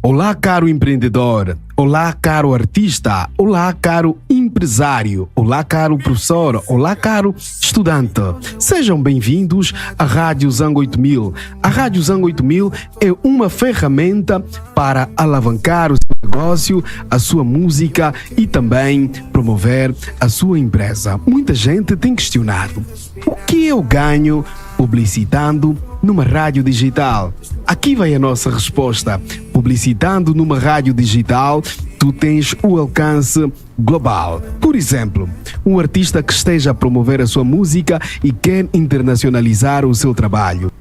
Olá, caro empreendedor. Olá, caro artista. Olá, caro empresário. Olá, caro professor. Olá, caro estudante. Sejam bem-vindos à Rádio Zango 8000. A Rádio Zango 8000 é uma ferramenta para alavancar o seu negócio, a sua música e também promover a sua empresa. Muita gente tem questionado: o que eu ganho publicitando numa rádio digital? Aqui vai a nossa resposta. Publicitando numa rádio digital, tu tens o alcance global. Por exemplo, um artista que esteja a promover a sua música e quer internacionalizar o seu trabalho.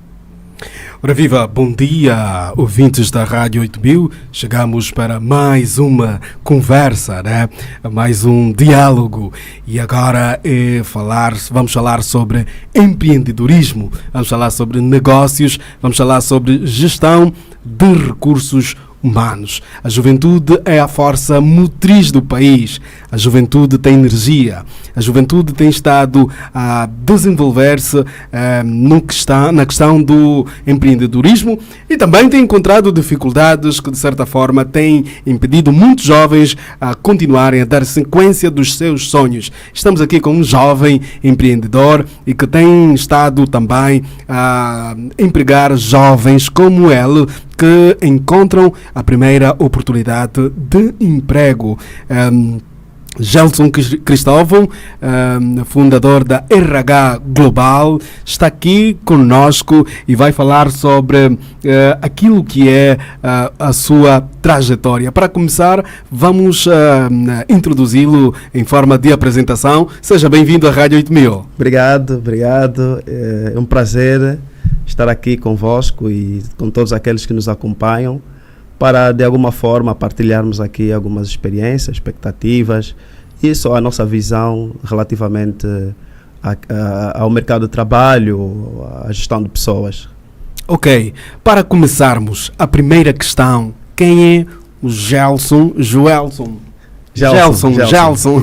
Ora viva, bom dia, ouvintes da Rádio 8000. Chegamos para mais uma conversa, né? Mais um diálogo. E agora vamos falar sobre empreendedorismo, vamos falar sobre negócios, vamos falar sobre gestão de recursos humanos. A juventude é a força motriz do país. A juventude tem energia. A juventude tem estado a desenvolver-se na questão do empreendedorismo e também tem encontrado dificuldades que, de certa forma, têm impedido muitos jovens a continuarem a dar sequência dos seus sonhos. Estamos aqui com um jovem empreendedor e que tem estado também a empregar jovens como ele, que encontram a primeira oportunidade de emprego. Gelson Cristóvão, fundador da RH Global, está aqui conosco e vai falar sobre aquilo que é a sua trajetória. Para começar, vamos introduzi-lo em forma de apresentação. Seja bem-vindo à Rádio 8000. Obrigado. É um prazer estar aqui convosco e com todos aqueles que nos acompanham para, de alguma forma, partilharmos aqui algumas experiências, expectativas e só a nossa visão relativamente ao mercado de trabalho, à gestão de pessoas. Ok, para começarmos, a primeira questão: quem é o Gelson? Gelson.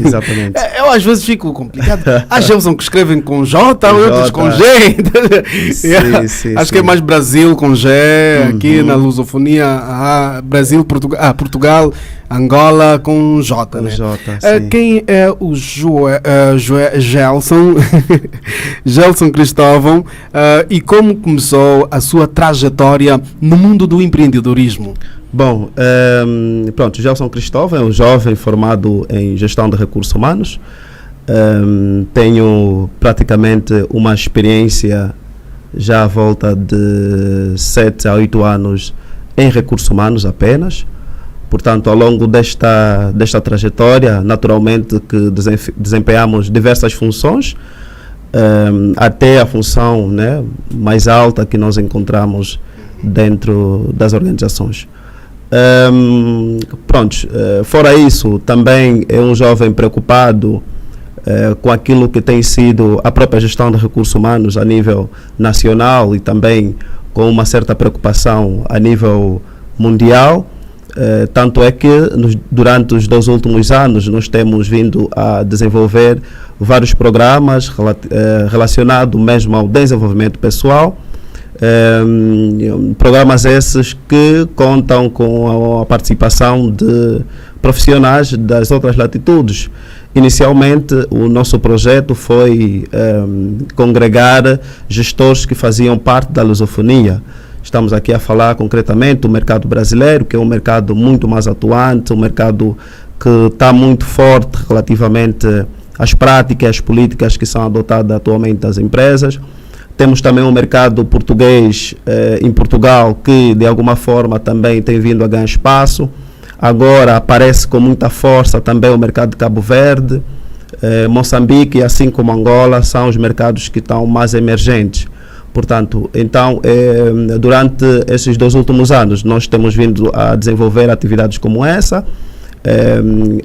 Exatamente. Eu às vezes fico complicado. Há Gelson que escrevem com J, outros com G. Sim, Acho que é mais Brasil com G. Aqui na lusofonia, Brasil, Portugal, Angola com J. Com né? J, quem é o Gelson? Gelson Cristóvão, e como começou a sua trajetória no mundo do empreendedorismo? Bom, pronto, Gelson Cristóvão é um jovem formado em gestão de recursos humanos. Tenho praticamente uma experiência já à volta de 7 a 8 anos em recursos humanos apenas. Portanto, ao longo desta trajetória, naturalmente que desempenhamos diversas funções, até a função, né, mais alta que nós encontramos dentro das organizações. Fora isso, também é um jovem preocupado com aquilo que tem sido a própria gestão de recursos humanos a nível nacional e também com uma certa preocupação a nível mundial. Tanto é que durante os 2 últimos anos nós temos vindo a desenvolver vários programas relacionados mesmo ao desenvolvimento pessoal. Programas esses que contam com a participação de profissionais das outras latitudes. Inicialmente, o nosso projeto foi congregar gestores que faziam parte da lusofonia. Estamos aqui a falar concretamente do mercado brasileiro, que é um mercado muito mais atuante, um mercado que está muito forte relativamente às práticas, às políticas que são adotadas atualmente das empresas. Temos também um mercado português em Portugal que, de alguma forma, também tem vindo a ganhar espaço. Agora aparece com muita força também o mercado de Cabo Verde, Moçambique, assim como Angola, são os mercados que estão mais emergentes. Portanto, então, durante esses 2 últimos anos, nós temos vindo a desenvolver atividades como essa,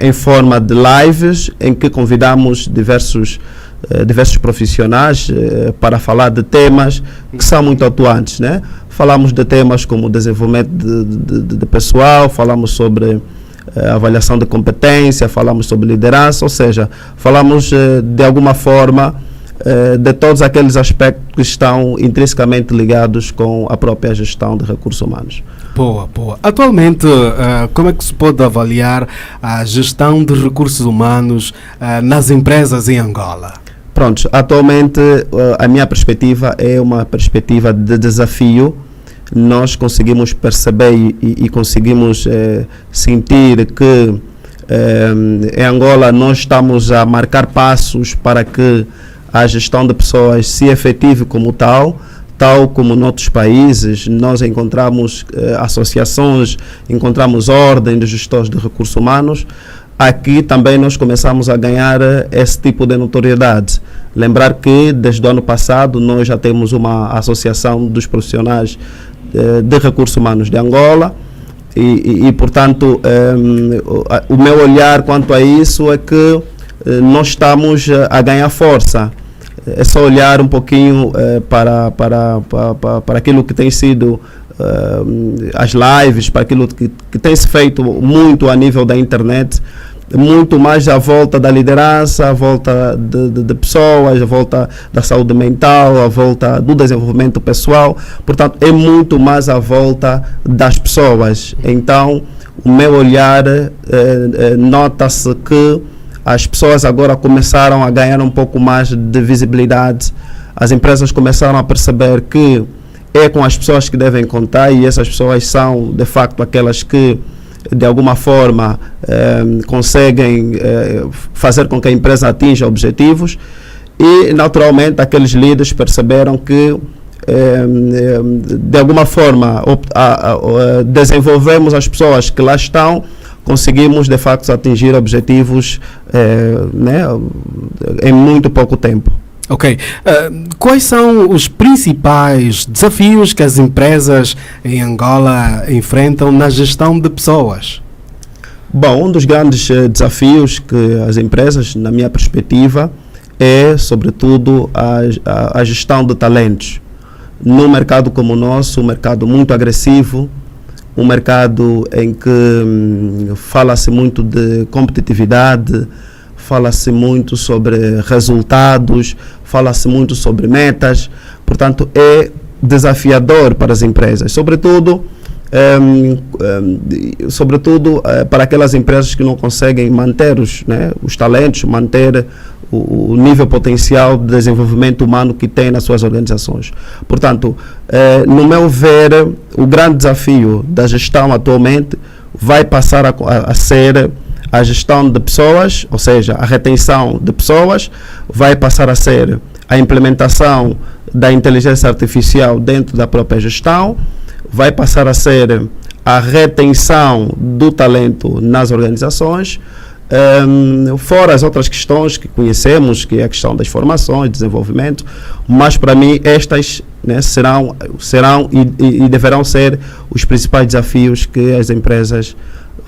em forma de lives, em que convidamos diversos profissionais para falar de temas que são muito atuantes, né? Falamos de temas como desenvolvimento de pessoal, falamos sobre avaliação de competência, falamos sobre liderança, ou seja, falamos de alguma forma de todos aqueles aspectos que estão intrinsecamente ligados com a própria gestão de recursos humanos. Boa. Atualmente, como é que se pode avaliar a gestão de recursos humanos nas empresas em Angola? Pronto, atualmente a minha perspectiva é uma perspectiva de desafio. Nós conseguimos perceber e conseguimos sentir que em Angola nós estamos a marcar passos para que a gestão de pessoas se efetive como tal como noutros países. Nós encontramos associações, encontramos ordem de gestores de recursos humanos. Aqui também nós começamos a ganhar esse tipo de notoriedade. Lembrar que desde o ano passado nós já temos uma associação dos profissionais de recursos humanos de Angola e portanto, o meu olhar quanto a isso é que nós estamos a ganhar força. É só olhar um pouquinho para aquilo que tem sido as lives, para aquilo que tem se feito muito a nível da internet, muito mais à volta da liderança, à volta de pessoas, à volta da saúde mental, à volta do desenvolvimento pessoal. Portanto, é muito mais à volta das pessoas. Então, o meu olhar, nota-se que as pessoas agora começaram a ganhar um pouco mais de visibilidade. As empresas começaram a perceber que é com as pessoas que devem contar, e essas pessoas são, de facto, aquelas que de alguma forma conseguem fazer com que a empresa atinja objetivos, e naturalmente aqueles líderes perceberam que de alguma forma desenvolvemos as pessoas que lá estão, conseguimos de facto atingir objetivos em muito pouco tempo. Ok. Quais são os principais desafios que as empresas em Angola enfrentam na gestão de pessoas? Bom, um dos grandes desafios que as empresas, na minha perspectiva, é, sobretudo, a gestão de talentos. Num mercado como o nosso, um mercado muito agressivo, um mercado em que fala-se muito de competitividade, fala-se muito sobre resultados, fala-se muito sobre metas. Portanto, é desafiador para as empresas, sobretudo para aquelas empresas que não conseguem manter os talentos, manter o nível potencial de desenvolvimento humano que tem nas suas organizações. Portanto, no meu ver, o grande desafio da gestão atualmente vai passar a ser a gestão de pessoas, ou seja, a retenção de pessoas, vai passar a ser a implementação da inteligência artificial dentro da própria gestão, vai passar a ser a retenção do talento nas organizações, fora as outras questões que conhecemos, que é a questão das formações, desenvolvimento, mas para mim estas serão e deverão ser os principais desafios que as empresas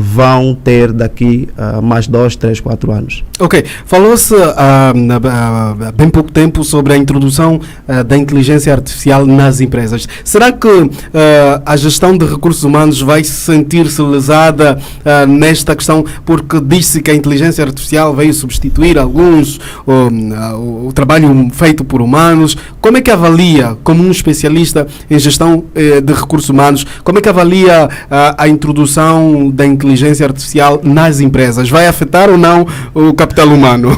vão ter daqui a mais 2, 3, 4 anos. Ok. Falou-se há bem pouco tempo sobre a introdução da inteligência artificial nas empresas. Será que a gestão de recursos humanos vai sentir-se lesada nesta questão, porque diz-se que a inteligência artificial veio substituir o trabalho feito por humanos? Como é que avalia, como um especialista em gestão de recursos humanos, como é que avalia a introdução da inteligência artificial nas empresas? Vai afetar ou não o capital humano?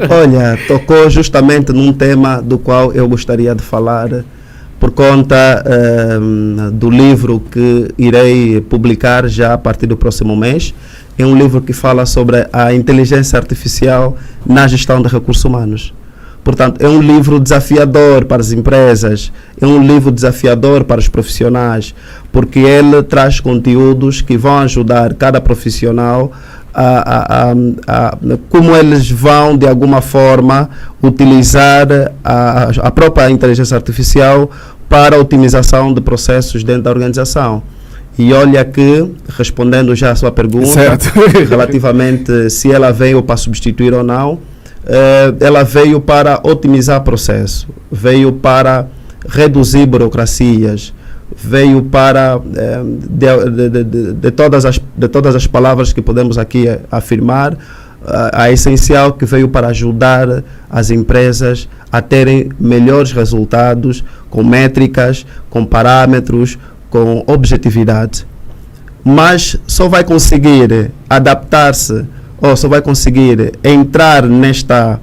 Olha, tocou justamente num tema do qual eu gostaria de falar por conta do livro que irei publicar já a partir do próximo mês. É um livro que fala sobre a inteligência artificial na gestão de recursos humanos. Portanto, é um livro desafiador para as empresas, é um livro desafiador para os profissionais, porque ele traz conteúdos que vão ajudar cada profissional como eles vão, de alguma forma, utilizar a própria inteligência artificial para a otimização de processos dentro da organização. E olha que, respondendo já a sua pergunta, relativamente se ela veio para substituir ou não, ela veio para otimizar processo, veio para reduzir burocracias, veio para, de todas as palavras que podemos aqui afirmar, a essencial que veio para ajudar as empresas a terem melhores resultados, com métricas, com parâmetros, com objetividade. mas só vai conseguir adaptar-se ou só vai conseguir entrar nesta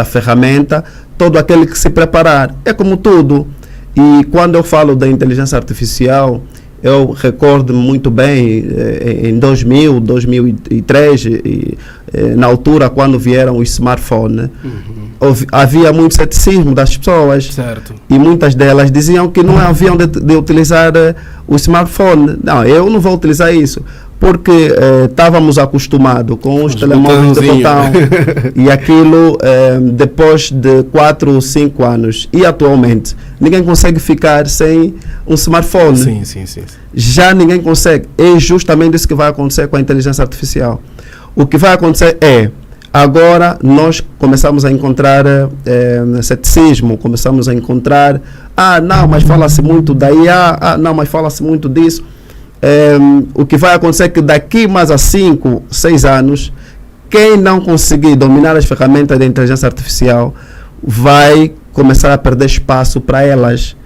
ferramenta todo aquele que se preparar. É como tudo. E quando eu falo da inteligência artificial, eu recordo muito bem em 2000, 2003, na altura quando vieram os smartphones, havia muito ceticismo das pessoas. Certo. E muitas delas diziam que não haviam de utilizar o smartphone. Não, eu não vou utilizar isso. Porque estávamos acostumados com os telemóveis de botão e aquilo depois de 4 ou 5 anos. E atualmente ninguém consegue ficar sem um smartphone. Sim. Já ninguém consegue. É justamente isso que vai acontecer com a inteligência artificial. O que vai acontecer é, agora nós começamos a encontrar ceticismo, começamos a encontrar, não, mas fala-se muito da IA, não, mas fala-se muito disso. O que vai acontecer é que daqui mais a 5, 6 anos, quem não conseguir dominar as ferramentas da inteligência artificial vai começar a perder espaço para elas.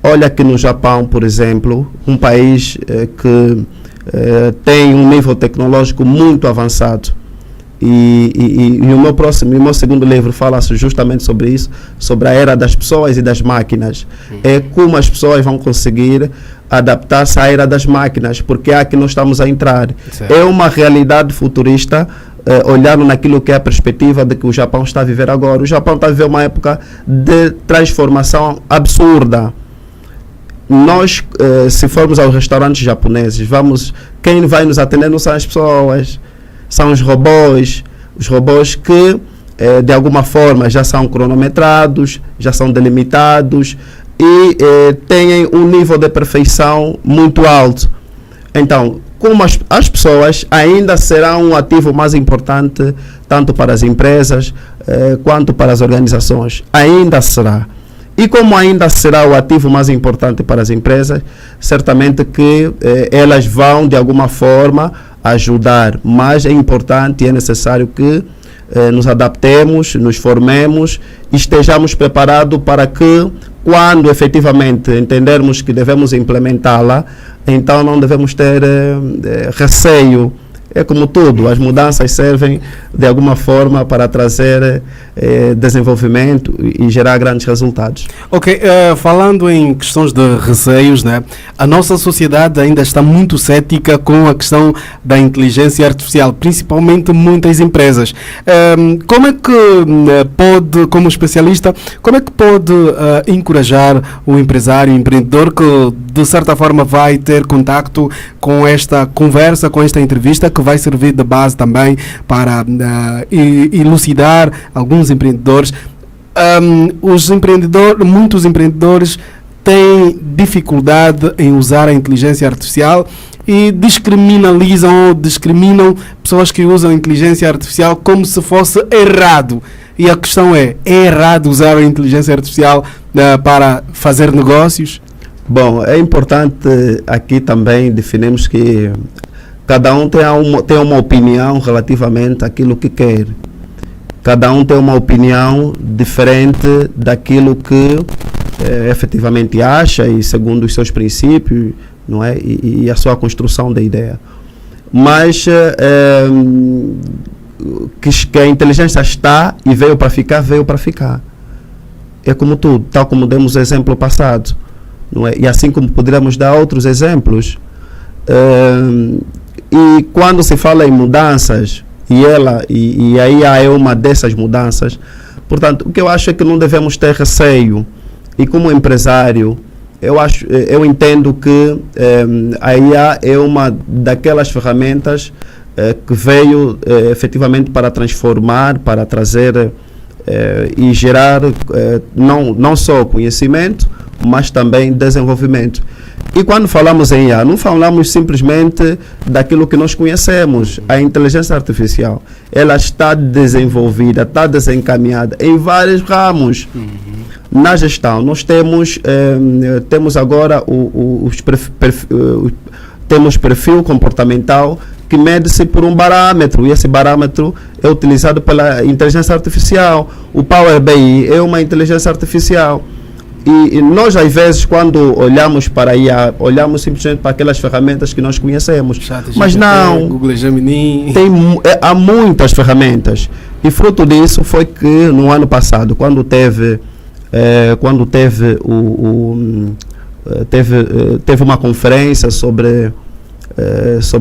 Olha que no Japão, por exemplo, um país que tem um nível tecnológico muito avançado. E o meu segundo livro fala justamente sobre isso, sobre a era das pessoas e das máquinas. É como as pessoas vão conseguir adaptar-se à era das máquinas, porque é a que nós estamos a entrar. Certo. É uma realidade futurista, olhando naquilo que é a perspectiva de que o Japão está a viver agora. O Japão está a viver uma época de transformação absurda. Nós, se formos aos restaurantes japoneses, quem vai nos atender não são as pessoas, são os robôs que, de alguma forma, já são cronometrados, já são delimitados e têm um nível de perfeição muito alto. Então, como as pessoas ainda serão um ativo mais importante, tanto para as empresas quanto para as organizações, ainda será. E como ainda será o ativo mais importante para as empresas, certamente que elas vão, de alguma forma, ajudar. Mas é importante e é necessário que nos adaptemos, nos formemos e estejamos preparados para que, quando efetivamente entendermos que devemos implementá-la, então não devemos ter receio. É como tudo, as mudanças servem de alguma forma para trazer desenvolvimento e gerar grandes resultados. Ok, falando em questões de receios, né, a nossa sociedade ainda está muito cética com a questão da inteligência artificial, principalmente muitas empresas. Como é que pode, como especialista, como é que pode encorajar o empresário, o empreendedor que de certa forma vai ter contacto com esta conversa, com esta entrevista, que vai servir de base também para elucidar alguns empreendedores. Muitos empreendedores têm dificuldade em usar a inteligência artificial e discriminam pessoas que usam a inteligência artificial como se fosse errado. E a questão é errado usar a inteligência artificial para fazer negócios? Bom, é importante aqui também definirmos que cada um tem uma opinião relativamente àquilo que quer. Cada um tem uma opinião diferente daquilo que efetivamente acha e segundo os seus princípios, não é? E a sua construção da ideia. Mas que a inteligência está e veio para ficar. É como tudo, tal como demos o exemplo passado. Não é? E assim como poderíamos dar outros exemplos. E quando se fala em mudanças, e aí é uma dessas mudanças, portanto, o que eu acho é que não devemos ter receio. E como empresário, eu entendo que a IA é uma daquelas ferramentas que veio efetivamente para transformar, para trazer e gerar não só conhecimento, mas também desenvolvimento. E quando falamos em IA, não falamos simplesmente daquilo que nós conhecemos. A inteligência artificial, ela está desenvolvida, está desencaminhada em vários ramos. Na gestão, nós temos agora temos perfil comportamental que mede-se por um parâmetro, e esse parâmetro é utilizado pela inteligência artificial. O Power BI é uma inteligência artificial. E nós, às vezes, quando olhamos para a IA, olhamos simplesmente para aquelas ferramentas que nós conhecemos. Mas não, Google Gemini. Há muitas ferramentas. E fruto disso foi que no ano passado, quando teve uma conferência sobre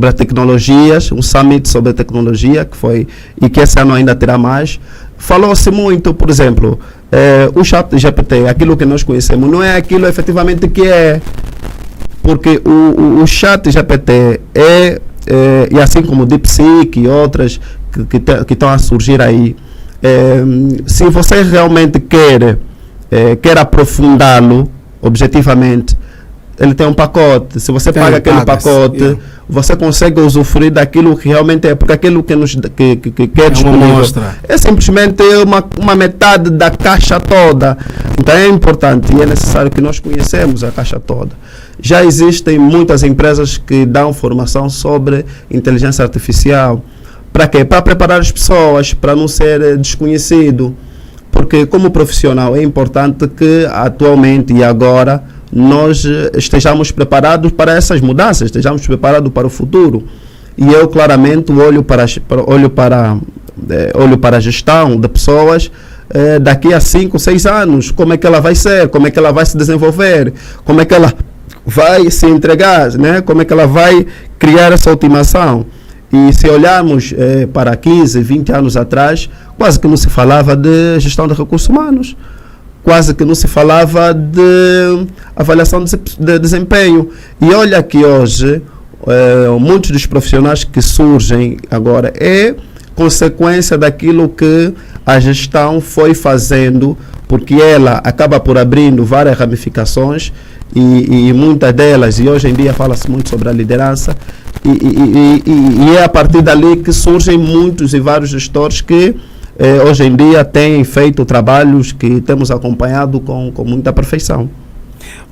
as tecnologias, um summit sobre tecnologia, que esse ano ainda terá mais, falou-se muito, por exemplo, o chat GPT, aquilo que nós conhecemos, não é aquilo efetivamente que é, porque o chat GPT e assim como o DeepSeek e outras que estão a surgir aí, se você realmente quer aprofundá-lo objetivamente, ele tem um pacote. Se você paga aquele pacote, você consegue usufruir daquilo que realmente é, porque aquilo que quer disponível é simplesmente uma metade da caixa toda. Então é importante e é necessário que nós conhecemos a caixa toda. Já existem muitas empresas que dão formação sobre inteligência artificial. Para quê? Para preparar as pessoas, para não ser desconhecido. Porque como profissional é importante que atualmente e agora nós estejamos preparados para essas mudanças, estejamos preparados para o futuro. E eu claramente olho para a gestão de pessoas daqui a 5, 6 anos, como é que ela vai ser, como é que ela vai se desenvolver, como é que ela vai se entregar, né? Como é que ela vai criar essa automação. E se olharmos para 15, 20 anos atrás, quase que não se falava de gestão de recursos humanos. Quase que não se falava de avaliação de desempenho. E olha que hoje, muitos dos profissionais que surgem agora é consequência daquilo que a gestão foi fazendo, porque ela acaba por abrindo várias ramificações e muitas delas, e hoje em dia fala-se muito sobre a liderança, e é a partir dali que surgem muitos e vários gestores que hoje em dia têm feito trabalhos que temos acompanhado com muita perfeição.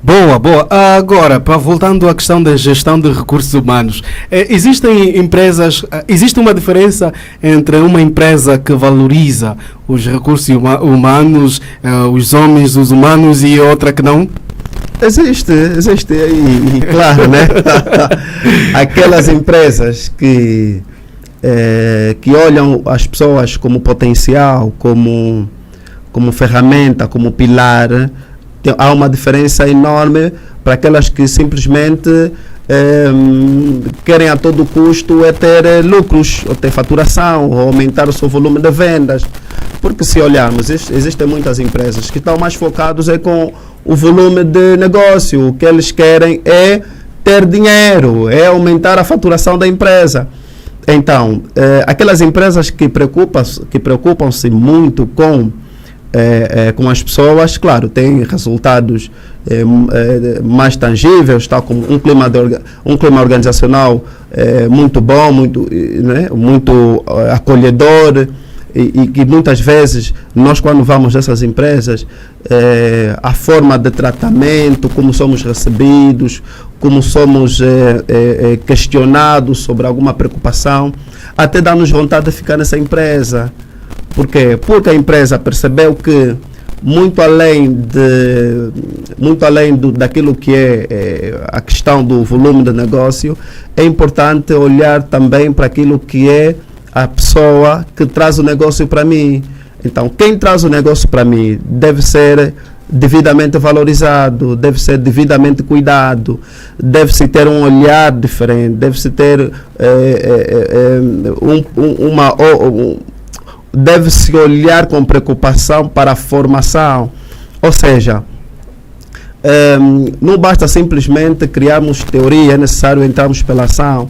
Boa. Agora, voltando à questão da gestão de recursos humanos, existem empresas, existe uma diferença entre uma empresa que valoriza os recursos humanos, os homens, os humanos, e outra que não? Existe e claro, né? Aquelas empresas que olham as pessoas como potencial, como ferramenta, como pilar. Há uma diferença enorme para aquelas que simplesmente querem a todo custo ter lucros, ou ter faturação, ou aumentar o seu volume de vendas. Porque se olharmos, existem muitas empresas que estão mais focadas com o volume de negócio. O que eles querem é ter dinheiro, é aumentar a faturação da empresa. Então, aquelas empresas que preocupam-se muito com as pessoas, claro, têm resultados mais tangíveis, tal como um clima organizacional muito bom, muito acolhedor, e que muitas vezes nós, quando vamos nessas empresas, a forma de tratamento, como somos recebidos, como somos questionados sobre alguma preocupação, até dá-nos vontade de ficar nessa empresa. Por quê? Porque a empresa percebeu que muito além daquilo que é a questão do volume de negócio, é importante olhar também para aquilo que é a pessoa que traz o negócio para mim. Então, quem traz o negócio para mim deve ser devidamente valorizado, deve ser devidamente cuidado, deve-se ter um olhar diferente, deve-se ter deve-se olhar com preocupação para a formação. Ou seja, não basta simplesmente criarmos teoria, é necessário entrarmos pela ação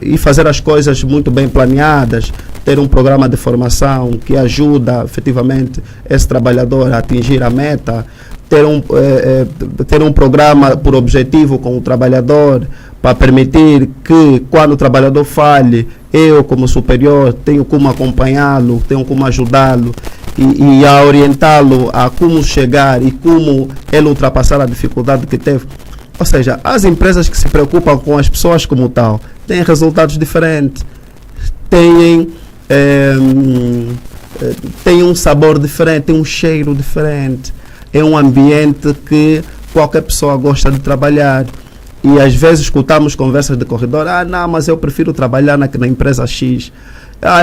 e fazer as coisas muito bem planeadas, ter um programa de formação que ajuda efetivamente esse trabalhador a atingir a meta, ter um programa por objetivo com o trabalhador para permitir que, quando o trabalhador falhe, eu, como superior, tenho como acompanhá-lo, tenho como ajudá-lo e a orientá-lo a como chegar e como ele ultrapassar a dificuldade que teve. Ou seja, as empresas que se preocupam com as pessoas como tal têm resultados diferentes, têm um sabor diferente, têm um cheiro diferente, é um ambiente que qualquer pessoa gosta de trabalhar. E às vezes escutamos conversas de corredor, não, mas eu prefiro trabalhar na empresa X.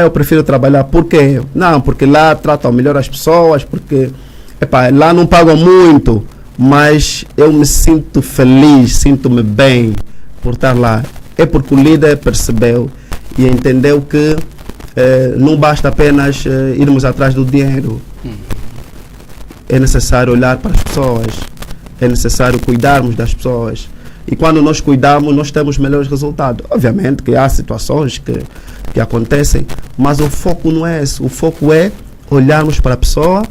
Eu prefiro trabalhar, por quê? Não, porque lá tratam melhor as pessoas, porque lá não pagam muito, mas eu me sinto feliz, sinto-me bem por estar lá. É porque o líder percebeu e entendeu que não basta apenas irmos atrás do dinheiro. É necessário olhar para as pessoas, é necessário cuidarmos das pessoas. E quando nós cuidamos, nós temos melhores resultados. Obviamente que há situações que acontecem, mas o foco não é esse. O foco é olharmos para a pessoa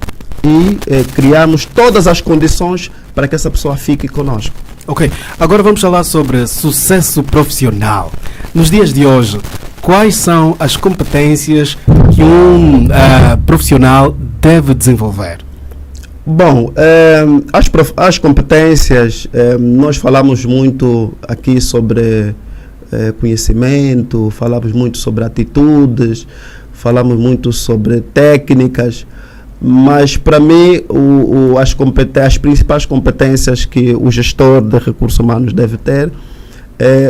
e criarmos todas as condições para que essa pessoa fique conosco. Ok, agora vamos falar sobre sucesso profissional. Nos dias de hoje, quais são as competências que um profissional deve desenvolver? Bom, as competências, nós falamos muito aqui sobre conhecimento, falamos muito sobre atitudes, falamos muito sobre técnicas, mas para mim as principais competências que o gestor de recursos humanos deve ter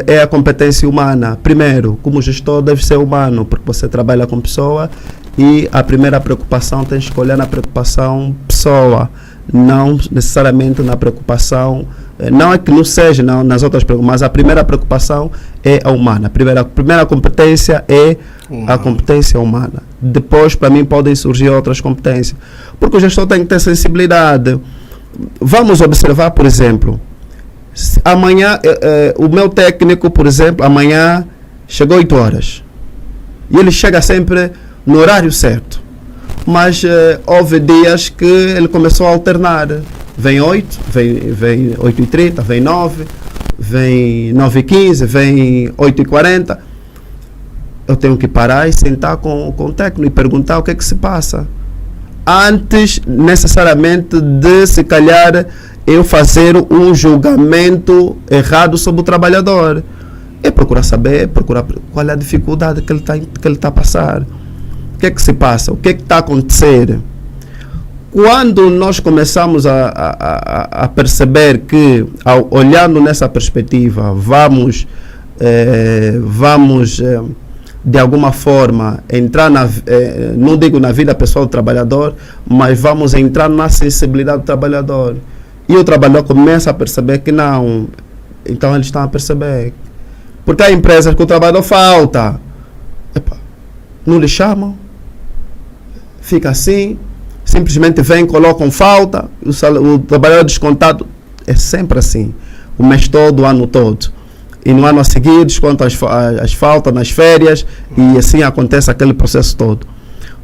é a competência humana. Primeiro, como gestor deve ser humano, porque você trabalha com pessoa e a primeira preocupação tem que escolher na preocupação pessoa, não necessariamente na preocupação, não é que não seja nas outras preocupações, mas a primeira preocupação é a humana. A primeira competência é a competência humana. Depois, para mim, podem surgir outras competências, porque o gestor tem que ter sensibilidade. Vamos observar, por exemplo, amanhã, o meu técnico, por exemplo, amanhã chegou 8 horas e ele chega sempre no horário certo, mas houve dias que ele começou a alternar, vem 8, vem 8h30, vem 9, vem 9h15, vem 8h40, eu tenho que parar e sentar com o técnico e perguntar o que é que se passa, antes necessariamente de se calhar eu fazer um julgamento errado sobre o trabalhador. É procurar saber, qual é a dificuldade que ele está a passar. O que é que se passa? O que é que está a acontecer? Quando nós começamos a perceber que, olhando nessa perspectiva, vamos de alguma forma entrar não digo na vida pessoal do trabalhador, mas vamos entrar na sensibilidade do trabalhador. E o trabalhador começa a perceber que não. Então eles estão a perceber. Porque há empresas que o trabalhador falta. Não lhe chamam. Fica assim. Simplesmente vem, colocam falta. O trabalhador descontado. É sempre assim. O mês todo, o ano todo. E no ano a seguir descontam as faltas nas férias. E assim acontece aquele processo todo.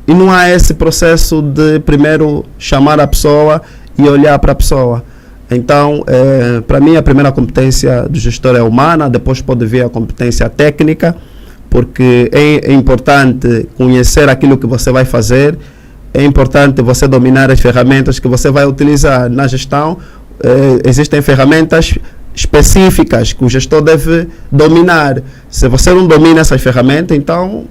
E não há esse processo de primeiro chamar a pessoa e olhar para a pessoa. Então, para mim, a primeira competência do gestor é humana, depois pode vir a competência técnica, porque é importante conhecer aquilo que você vai fazer, é importante você dominar as ferramentas que você vai utilizar na gestão. Existem ferramentas específicas que o gestor deve dominar. Se você não domina essas ferramentas, então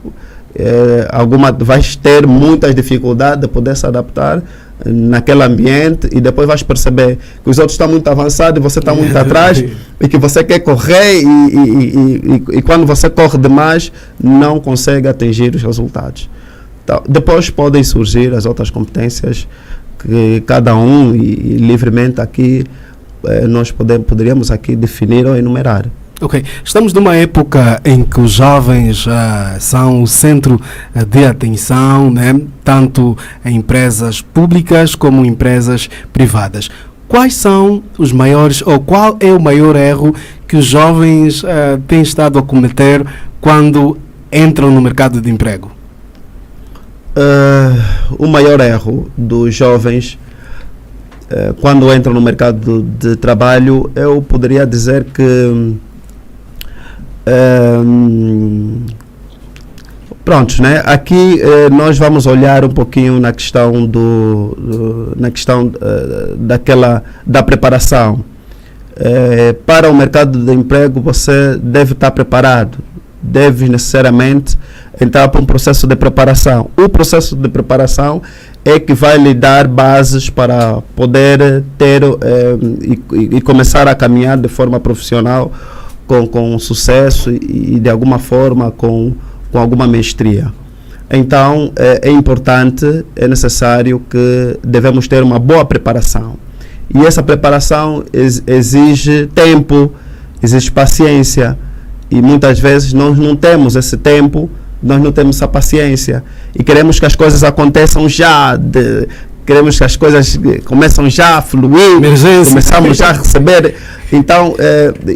vai ter muitas dificuldades de poder se adaptar naquele ambiente, e depois vais perceber que os outros estão muito avançados e você está muito atrás e que você quer correr e quando você corre demais não consegue atingir os resultados. Então, depois podem surgir as outras competências que cada um e livremente aqui nós poderíamos aqui definir ou enumerar. Ok, estamos numa época em que os jovens são o centro de atenção, né? Tanto em empresas públicas como em empresas privadas. Quais são os maiores, ou qual é o maior erro que os jovens têm estado a cometer quando entram no mercado de emprego? O maior erro dos jovens quando entram no mercado de trabalho, eu poderia dizer que pronto, né? Aqui nós vamos olhar um pouquinho na questão da preparação. Para o mercado de emprego você deve estar preparado, deve necessariamente entrar para um processo de preparação. O processo de preparação é que vai lhe dar bases para poder ter e começar a caminhar de forma profissional com sucesso e de alguma forma com alguma mestria. Então é importante, é necessário que devemos ter uma boa preparação. E essa preparação exige tempo, exige paciência. E muitas vezes nós não temos esse tempo, nós não temos essa paciência. E queremos que as coisas aconteçam já, queremos que as coisas começam já a fluir, começamos já a receber. Então,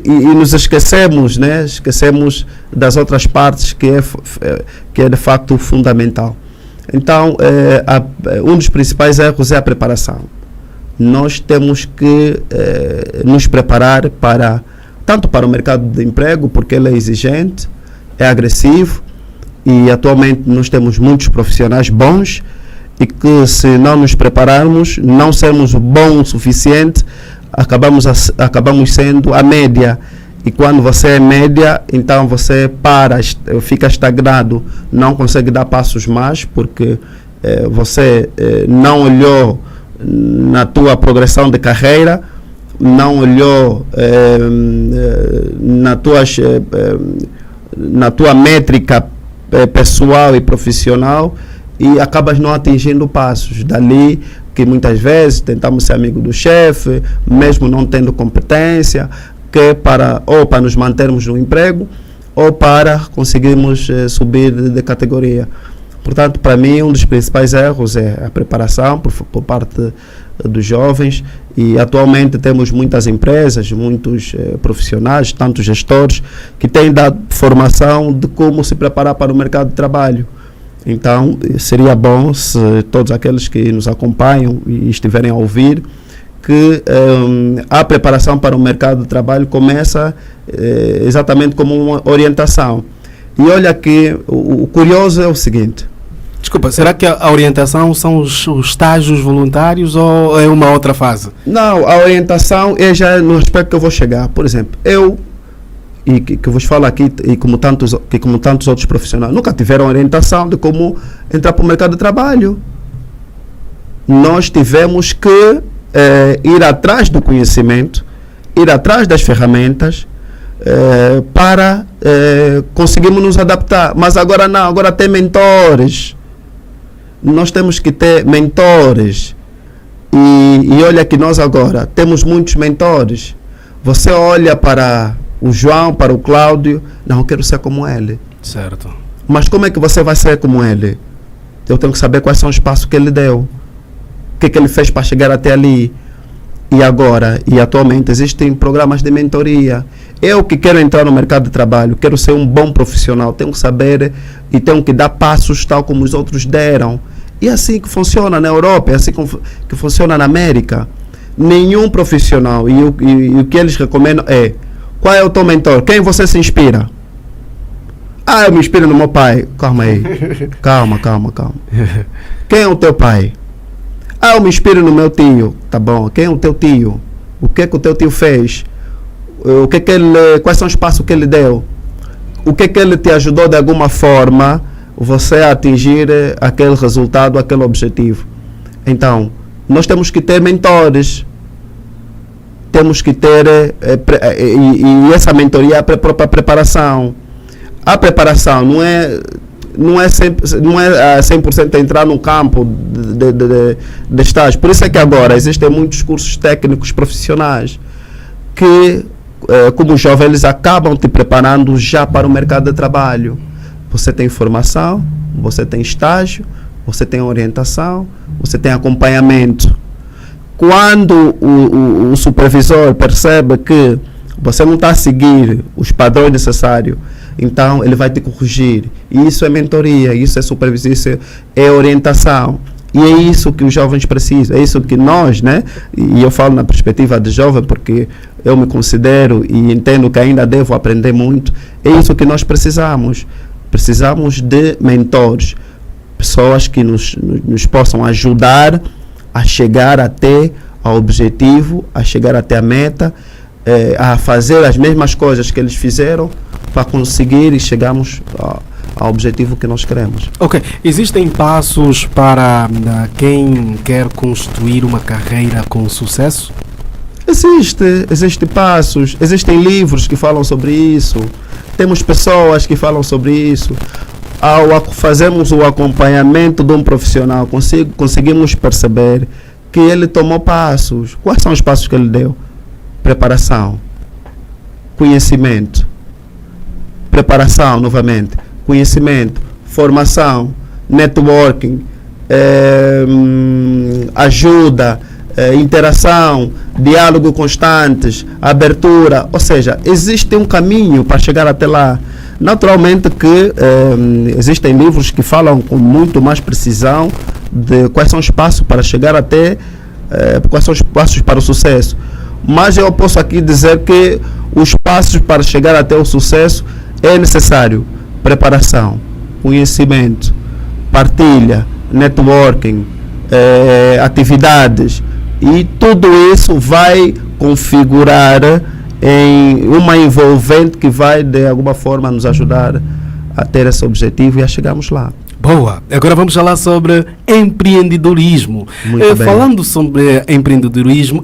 e nos esquecemos, né? Esquecemos das outras partes que é de facto fundamental. Então, um dos principais erros é a preparação. Nós temos que nos preparar tanto para o mercado de emprego, porque ele é exigente, é agressivo, e atualmente nós temos muitos profissionais bons, e que se não nos prepararmos, não sermos bom o suficiente, acabamos sendo a média. E quando você é média, então você fica estagnado, não consegue dar passos mais, porque você não olhou na tua progressão de carreira, não olhou na tua métrica pessoal e profissional, e acabas não atingindo passos. Dali que muitas vezes tentamos ser amigo do chefe, mesmo não tendo competência, para nos mantermos no emprego ou para conseguirmos subir de categoria. Portanto, para mim, um dos principais erros é a preparação por parte dos jovens, e atualmente temos muitas empresas, muitos profissionais, tanto gestores, que têm dado formação de como se preparar para o mercado de trabalho. Então, seria bom se todos aqueles que nos acompanham e estiverem a ouvir, que a preparação para o mercado de trabalho começa exatamente como uma orientação. E olha que o curioso é o seguinte. Desculpa, será que a orientação são os estágios voluntários ou é uma outra fase? Não, a orientação é já no aspecto que eu vou chegar. Por exemplo, que vos falo aqui, e como tantos outros profissionais, nunca tiveram orientação de como entrar para o mercado de trabalho. Nós tivemos que ir atrás do conhecimento, ir atrás das ferramentas para conseguirmos nos adaptar. Mas agora não, agora tem mentores. Nós temos que ter mentores. E olha que nós agora temos muitos mentores. Você olha para o João, para o Cláudio, não, eu quero ser como ele. Certo. Mas como é que você vai ser como ele? Eu tenho que saber quais são os passos que ele deu. O que ele fez para chegar até ali. E atualmente existem programas de mentoria. Eu que quero entrar no mercado de trabalho, quero ser um bom profissional, tenho que saber e tenho que dar passos tal como os outros deram. E é assim que funciona na Europa, é assim que funciona na América. Nenhum profissional, e o que eles recomendam é: qual é o teu mentor? Quem você se inspira? Eu me inspiro no meu pai. Calma aí. Calma. Quem é o teu pai? Eu me inspiro no meu tio. Tá bom. Quem é o teu tio? O que o teu tio fez? Quais são os passos que ele deu? O que ele te ajudou de alguma forma você a atingir aquele resultado, aquele objetivo? Então, nós temos que ter mentores. Temos que ter, e essa mentoria é a própria preparação. A preparação não é 100% entrar no campo de estágio. Por isso é que agora existem muitos cursos técnicos profissionais que, como jovens, eles acabam te preparando já para o mercado de trabalho. Você tem formação, você tem estágio, você tem orientação, você tem acompanhamento. Quando o supervisor percebe que você não está a seguir os padrões necessários, então ele vai te corrigir. E isso é mentoria, isso é supervisão, isso é orientação. E é isso que os jovens precisam, é isso que nós, né? E eu falo na perspectiva de jovem porque eu me considero e entendo que ainda devo aprender muito. É isso que nós precisamos. Precisamos de mentores, pessoas que nos possam ajudar a chegar até ao objetivo, a chegar até a meta, a fazer as mesmas coisas que eles fizeram para conseguir e chegarmos ao objetivo que nós queremos. Ok, existem passos para quem quer construir uma carreira com sucesso? Existem passos, existem livros que falam sobre isso, temos pessoas que falam sobre isso. Ao fazermos o acompanhamento de um profissional, conseguimos perceber que ele tomou passos. Quais são os passos que ele deu? Preparação, conhecimento, preparação novamente, conhecimento, formação, networking, ajuda, interação, diálogo constantes, abertura, ou seja, existe um caminho para chegar até lá. Naturalmente que existem livros que falam com muito mais precisão de quais são os passos para chegar até, quais são os passos para o sucesso. Mas eu posso aqui dizer que os passos para chegar até o sucesso é necessário preparação, conhecimento, partilha, networking, atividades, e tudo isso vai configurar em uma envolvente que vai de alguma forma nos ajudar a ter esse objetivo e a chegarmos lá. Boa, agora vamos falar sobre empreendedorismo. Falando sobre empreendedorismo,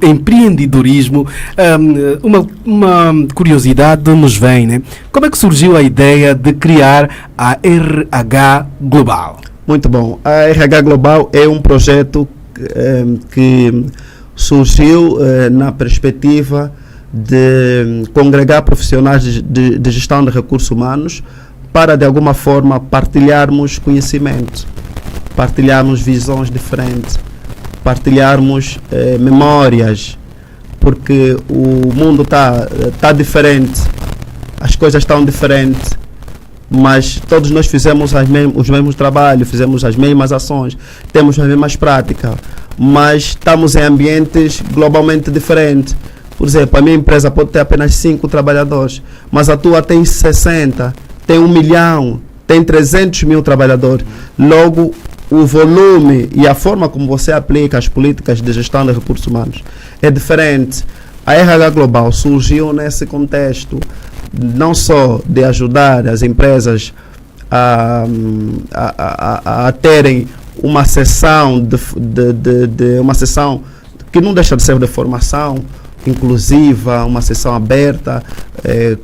uma curiosidade nos vem, né? Como é que surgiu a ideia de criar a RH Global? Muito bom. A RH Global é um projeto que surgiu na perspectiva de congregar profissionais de gestão de recursos humanos para, de alguma forma, partilharmos conhecimento, partilharmos visões diferentes, partilharmos memórias, porque o mundo está diferente, as coisas estão diferentes, mas todos nós fizemos os mesmos trabalhos, fizemos as mesmas ações, temos as mesmas práticas, mas estamos em ambientes globalmente diferentes. Por exemplo, a minha empresa pode ter apenas 5 trabalhadores, mas a tua tem 60, tem 1 milhão, tem 300 mil trabalhadores. Logo, o volume e a forma como você aplica as políticas de gestão de recursos humanos é diferente. A RH Global surgiu nesse contexto, não só de ajudar as empresas a terem uma sessão uma sessão que não deixa de ser de formação inclusiva, uma sessão aberta,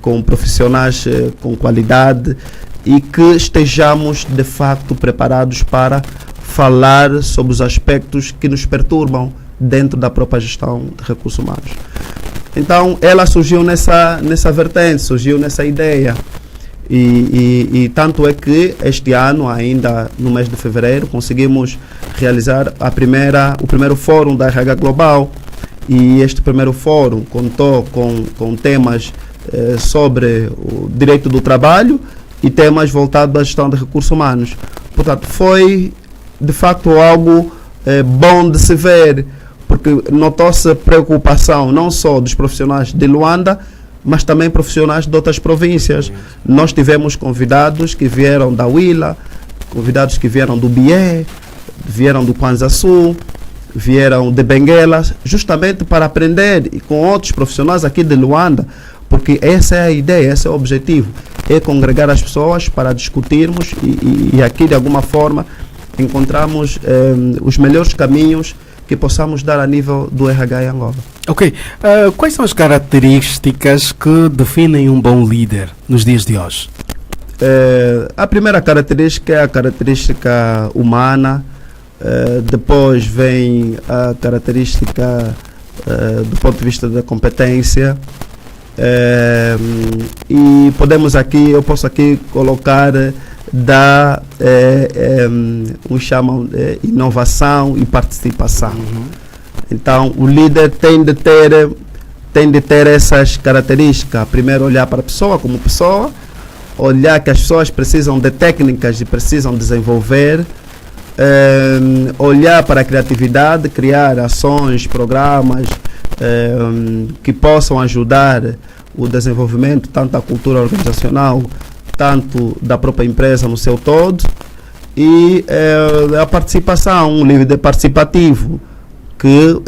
com profissionais com qualidade, e que estejamos de facto preparados para falar sobre os aspectos que nos perturbam dentro da própria gestão de recursos humanos. Então ela surgiu nessa vertente, surgiu nessa ideia, e tanto é que este ano, ainda no mês de fevereiro, conseguimos realizar o primeiro fórum da RH Global. E este primeiro fórum contou com temas sobre o direito do trabalho e temas voltados à gestão de recursos humanos. Portanto, foi de facto algo bom de se ver, porque notou-se preocupação não só dos profissionais de Luanda, mas também profissionais de outras províncias. Nós tivemos convidados que vieram da Huila, convidados que vieram do Bié, vieram do Kwanza Sul, vieram de Benguela, justamente para aprender e com outros profissionais aqui de Luanda, porque essa é a ideia, esse é o objetivo, é congregar as pessoas para discutirmos e aqui de alguma forma encontrarmos os melhores caminhos que possamos dar a nível do RH em Angola. Ok. Quais são as características que definem um bom líder nos dias de hoje? A primeira característica é a característica humana. Depois vem a característica do ponto de vista da competência, e eu posso aqui colocar chamam inovação e participação. Então o líder tem de ter essas características. Primeiro, olhar para a pessoa como pessoa, olhar que as pessoas precisam de técnicas e precisam desenvolver, olhar para a criatividade, criar ações, programas que possam ajudar o desenvolvimento tanto da cultura organizacional, tanto da própria empresa no seu todo, e a participação, um líder participativo que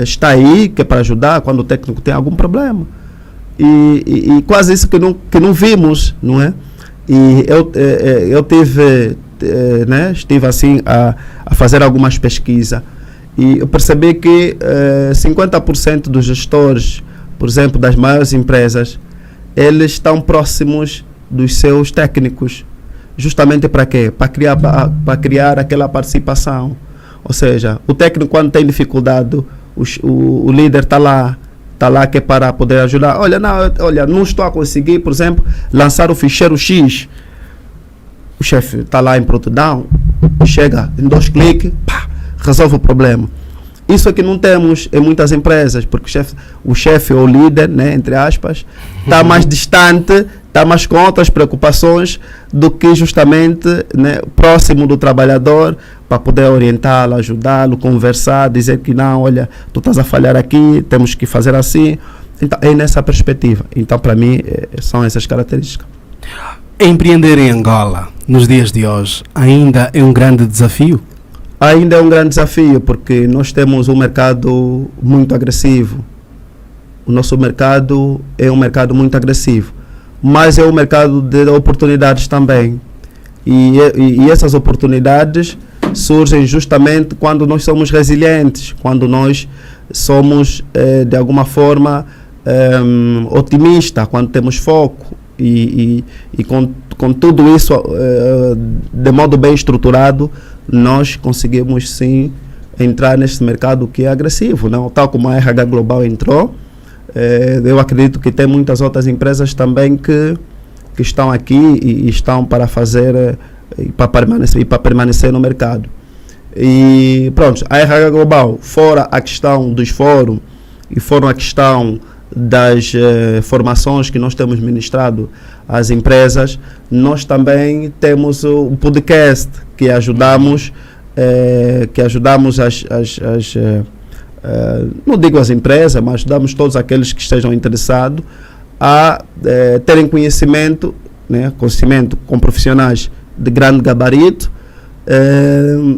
está aí, que é para ajudar quando o técnico tem algum problema, e quase isso que não vimos, não é? E eu tive, né, estive assim a fazer algumas pesquisas e eu percebi que 50% dos gestores, por exemplo, das maiores empresas, eles estão próximos dos seus técnicos. Justamente para quê? Para criar aquela participação. Ou seja, o técnico, quando tem dificuldade, o líder está lá que é para poder ajudar. Olha, não estou a conseguir, por exemplo, lançar o ficheiro X. O chefe está lá em prontidão, chega em 2 cliques, pá, resolve o problema. Isso é que não temos em muitas empresas, porque o chefe ou o líder, né, entre aspas, está mais distante, está mais com outras preocupações do que justamente, né, próximo do trabalhador, para poder orientá-lo, ajudá-lo, conversar, dizer que não, olha, tu estás a falhar aqui, temos que fazer assim. Então, é nessa perspectiva. Então, para mim, são essas características. Empreender em Angola, nos dias de hoje, ainda é um grande desafio? Ainda é um grande desafio, porque nós temos um mercado muito agressivo. O nosso mercado é um mercado muito agressivo, mas é um mercado de oportunidades também. E essas oportunidades surgem justamente quando nós somos resilientes, quando nós somos, de alguma forma, otimistas, quando temos foco. E com tudo isso, de modo bem estruturado, nós conseguimos sim entrar neste mercado que é agressivo, não? Tal como a RH Global entrou, eu acredito que tem muitas outras empresas também que estão aqui e estão para fazer e para permanecer no mercado. E pronto, a RH Global, fora a questão dos fóruns e fora a questão das formações que nós temos ministrado às empresas, nós também temos o podcast que ajudamos não digo as empresas, mas ajudamos todos aqueles que estejam interessados a terem conhecimento, né, conhecimento com profissionais de grande gabarito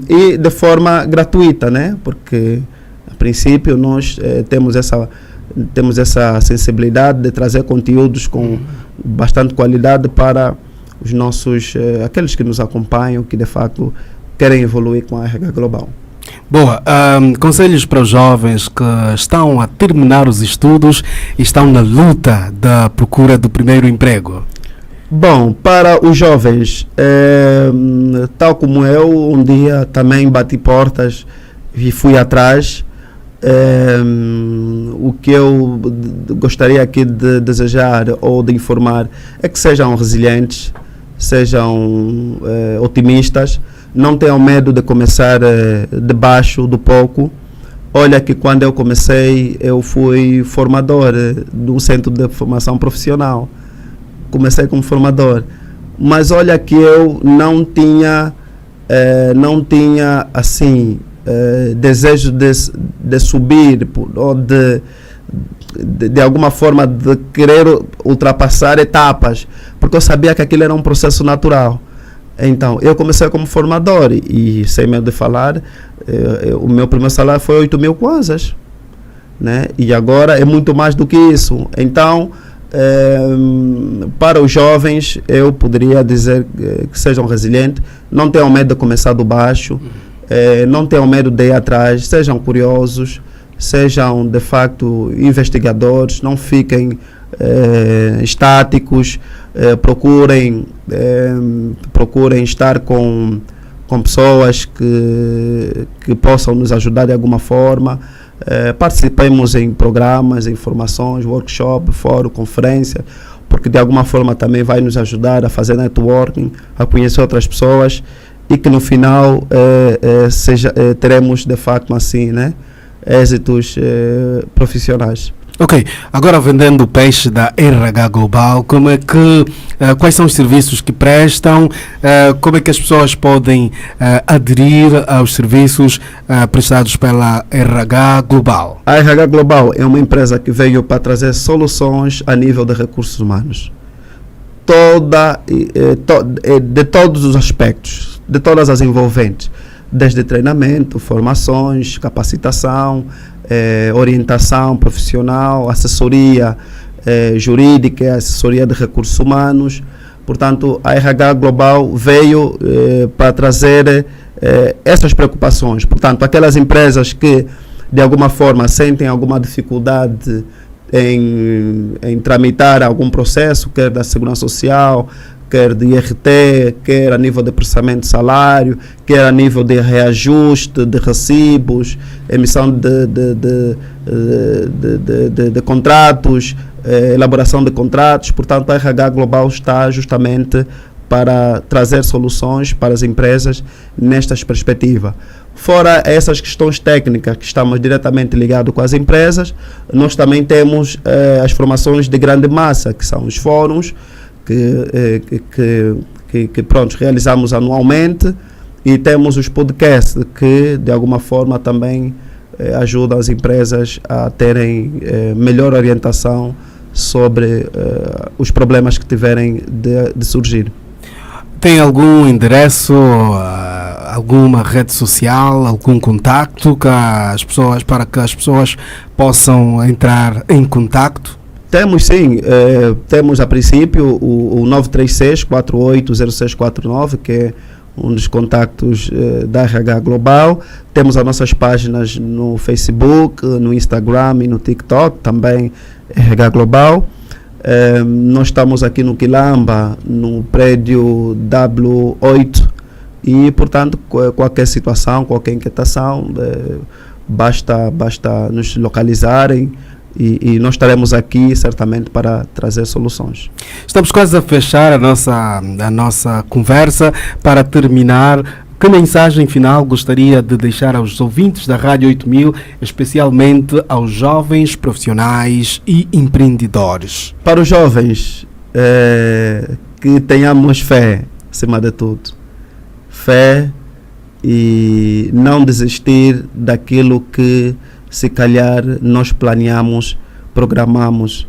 e de forma gratuita, né, porque a princípio nós temos essa sensibilidade de trazer conteúdos com bastante qualidade para os nossos, aqueles que nos acompanham, que de facto querem evoluir com a RH Global. Boa. Conselhos para os jovens que estão a terminar os estudos e estão na luta da procura do primeiro emprego? Bom, para os jovens, tal como eu, um dia também bati portas e fui atrás. O que eu gostaria aqui de desejar ou de informar é que sejam resilientes, sejam otimistas, não tenham medo de começar de baixo, do pouco. Olha que quando eu comecei, eu fui formador do Centro de Formação Profissional. Comecei como formador, mas olha que eu não tinha assim desejo de subir ou de alguma forma de querer ultrapassar etapas, porque eu sabia que aquilo era um processo natural. Então, eu comecei como formador e sem medo de falar, o meu primeiro salário foi 8.000 kwanzas, né? E agora é muito mais do que isso. Então, para os jovens, eu poderia dizer que sejam resilientes, não tenham medo de começar do baixo, não tenham medo de ir atrás, sejam curiosos, sejam de facto investigadores, não fiquem estáticos, procurem estar com pessoas que possam nos ajudar de alguma forma. Participemos em programas, em formações, workshop, fórum, conferência, porque de alguma forma também vai nos ajudar a fazer networking, a conhecer outras pessoas e que no final teremos de facto assim, né, êxitos profissionais. Ok, agora vendendo o peixe da RH Global, como é que, quais são os serviços que prestam, como é que as pessoas podem aderir aos serviços prestados pela RH Global? A RH Global é uma empresa que veio para trazer soluções a nível de recursos humanos. De todos os aspectos, de todas as envolventes, desde treinamento, formações, capacitação, orientação profissional, assessoria jurídica, assessoria de recursos humanos, Portanto, a RH Global veio para trazer essas preocupações. Portanto, aquelas empresas que, de alguma forma, sentem alguma dificuldade em tramitar algum processo, quer da Segurança Social, quer de IRT, quer a nível de processamento de salário, quer a nível de reajuste de recibos, emissão de contratos, elaboração de contratos. Portanto, a RH Global está justamente para trazer soluções para as empresas nestas perspectivas. Fora essas questões técnicas que estamos diretamente ligados com as empresas, nós também temos as formações de grande massa, que são os fóruns, que pronto, realizamos anualmente, e temos os podcasts que de alguma forma também ajudam as empresas a terem melhor orientação sobre os problemas que tiverem de surgir. Tem algum endereço, alguma rede social, algum contacto para que as pessoas possam entrar em contacto? Temos sim, temos a princípio o 936-480649, que é um dos contactos da RH Global. Temos as nossas páginas no Facebook, no Instagram e no TikTok, também RH Global. Nós estamos aqui no Quilamba, no prédio W8, e, portanto, qualquer situação, qualquer inquietação, basta nos localizarem. E nós estaremos aqui certamente para trazer soluções. Estamos quase a fechar a nossa conversa. Para terminar, que mensagem final gostaria de deixar aos ouvintes da Rádio 8000, especialmente aos jovens profissionais e empreendedores? Para os jovens, que tenhamos fé, acima de tudo. Fé e não desistir daquilo que se calhar nós planeamos, programamos,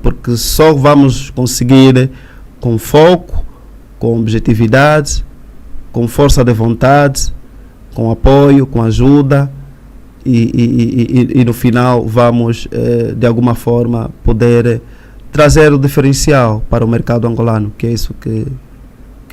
porque só vamos conseguir com foco, com objetividade, com força de vontade, com apoio, com ajuda, e no final vamos de alguma forma poder trazer o diferencial para o mercado angolano, que é isso que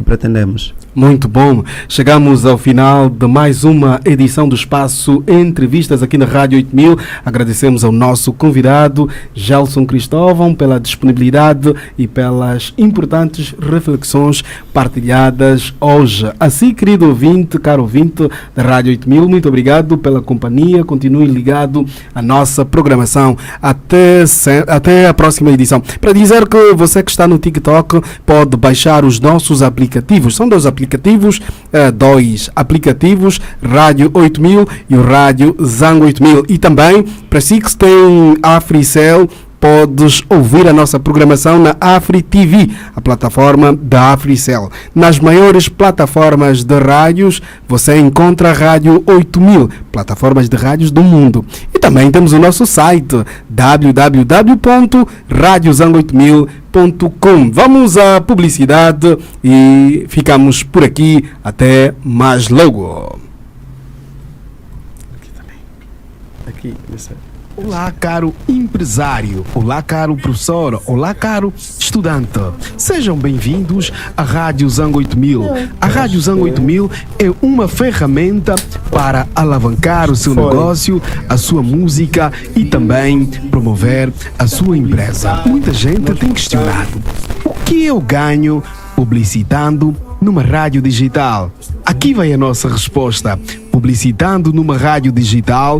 pretendemos. Muito bom. Chegamos ao final de mais uma edição do Espaço Entrevistas aqui na Rádio 8000. Agradecemos ao nosso convidado, Gelson Cristóvão, pela disponibilidade e pelas importantes reflexões partilhadas hoje. Assim, querido ouvinte, caro ouvinte da Rádio 8000, muito obrigado pela companhia. Continue ligado à nossa programação. Até a próxima edição. Para dizer que você que está no TikTok pode baixar os nossos aplicativos. São dois aplicativos, Rádio 8000 e o Rádio Zango 8000. E também, para si que tem Africell, podes ouvir a nossa programação na Afri TV, a plataforma da Africell. Nas maiores plataformas de rádios, você encontra a Rádio 8000, plataformas de rádios do mundo. E também temos o nosso site, www.radiozango8000.com. Vamos à publicidade e ficamos por aqui. Até mais logo. Aqui, Olá, caro empresário. Olá, caro professor. Olá, caro estudante. Sejam bem-vindos à Rádio Zango 8000. A Rádio Zango 8000 é uma ferramenta para alavancar o seu negócio, a sua música e também promover a sua empresa. Muita gente tem questionado: o que eu ganho publicitando numa rádio digital? Aqui vai a nossa resposta. Publicitando numa rádio digital,